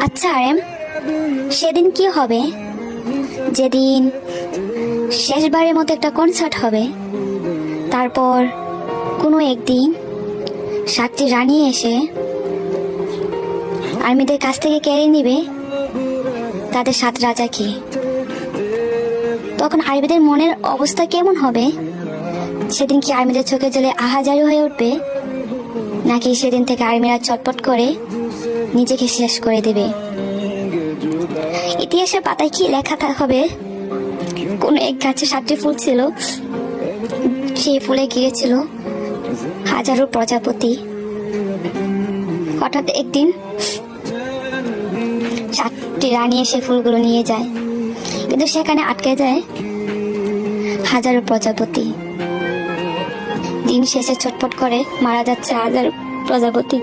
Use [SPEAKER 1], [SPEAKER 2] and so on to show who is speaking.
[SPEAKER 1] আচ্ছা আরেম, সেদিন কি হবে? যেদিন শেষবারের মতো একটা কনসার্ট হবে, তারপর কোনো একদিন 7টি রানী এসে আর্মিদের কাছ থেকে কেড়ে নিবে তাদের 7 রাজাকে। তখন আর্মিদের মনের অবস্থা কেমন হবে? সেদিন কি আর্মিদের চোখে জলে আহাজারি হয়ে উঠবে, নাকি সেদিন থেকে আর্মিরা চটপট করে নিজেকে শেষ করে দেবে? ইতিহাসের পাতায় কি লেখা হবে? কোন এক গাছে 7টি ফুল ছিল, সেই ফুলে ঘিরেছিল হাজারো প্রজাপতি। হঠাৎ একদিন 7টি রানী এসে ফুলগুলো নিয়ে যায়, কিন্তু সেখানে আটকে যায় হাজারো প্রজাপতি। দিন শেষে ছটফট করে মারা যাচ্ছে হাজার প্রজাপতি।